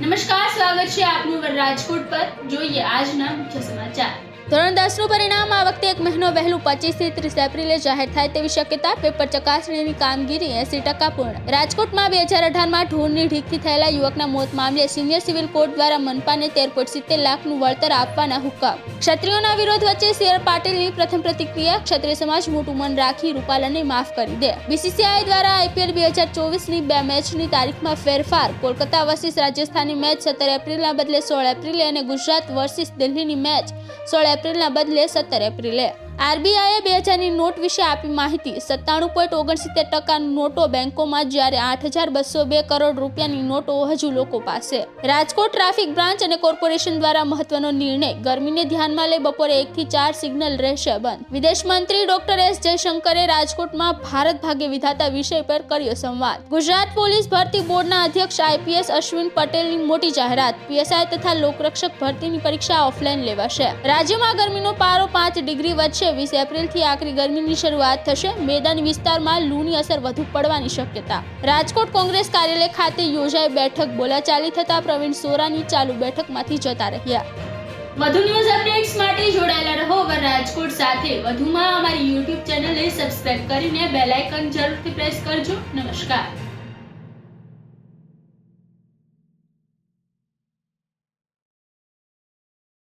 નમસ્કાર, સ્વાગત છે આપનું રાજકોટ પર. જોઈએ આજના મુખ્ય સમાચાર. ધોરણ 10નું પરિણામ આ વખતે 1 મહિનો વહેલું 25 થી 30 એપ્રિલે જાહેર થાય તેવી શક્યતા. પેપર ચકાસણીની કામગીરી 80% પૂર્ણ. રાજકોટમાં 2018માં ઢોરની ઢીકથી થયેલા યુવકના મોત મામલે સિનિયર સિવિલ કોર્ટ દ્વારા મનપાને 13.70 લાખનું વળતર આપવાના હુકમ. ક્ષત્રિયોના વિરોધ વચ્ચે CR પાટીલની પ્રથમ પ્રતિક્રિયા. ક્ષત્રિય સમાજ મોટું મન રાખી રૂપાલાને માફ કરી દે. BCCI દ્વારા IPL 2024ની 2 મેચની તારીખમાં ફેરફાર. કોલકાતા વર્સિસ રાજસ્થાનની મેચ 17 એપ્રિલના બદલે 16 એપ્રિલે અને ગુજરાત વર્સિસ દિલ્હીની મેચ 16 એપ્રિલના બદલે 17 એપ્રિલે. RBIએ 2000ની નોટ વિશે આપી માહિતી. 97.69% નોટો બેંકોમાં, જ્યારે 8,202 કરોડ રૂપિયાની નોટો હજુ લોકો પાસે. રાજકોટ ટ્રાફિક બ્રાન્ચ અને કોર્પોરેશન દ્વારા મહત્વનો નિર્ણય. ગરમીને ધ્યાનમાં લઈ બપોરે 1 થી 4 સિગ્નલ રહેશે બંધ. વિદેશ મંત્રી ડોક્ટર S જયશંકરે રાજકોટમાં ભારત ભાગ્ય વિધાતા વિષય પર કર્યો સંવાદ. ગુજરાત પોલીસ ભરતી બોર્ડના અધ્યક્ષ IPS અશ્વિન પટેલની મોટી જાહેરાત. PSI તથા લોકરક્ષક ભરતીની પરીક્ષા ઓફલાઈન લેવાશે. રાજ્યમાં ગરમીનો પારો 5 ડિગ્રી વધશે. 20 એપ્રિલથી આકરી ગરમીની શરૂઆત થશે. મેદાની વિસ્તારમાં લૂની અસર વધુ પડવાની શક્યતા. રાજકોટ કોંગ્રેસ કાર્યાલય ખાતે યોજાઈ બેઠક. બોલાચાલી થતા પ્રવીણ સોરાની ચાલુ બેઠકમાંથી જતા રહ્યા. વધુ ન્યૂઝ અપડેટ્સ માટે જોડાયેલા રહો રાજકોટ સાથે. વધુમાં અમારી YouTube ચેનલને સબસ્ક્રાઇબ કરીને બેલ આઇકન જરૂરથી પ્રેસ કરજો. નમસ્કાર.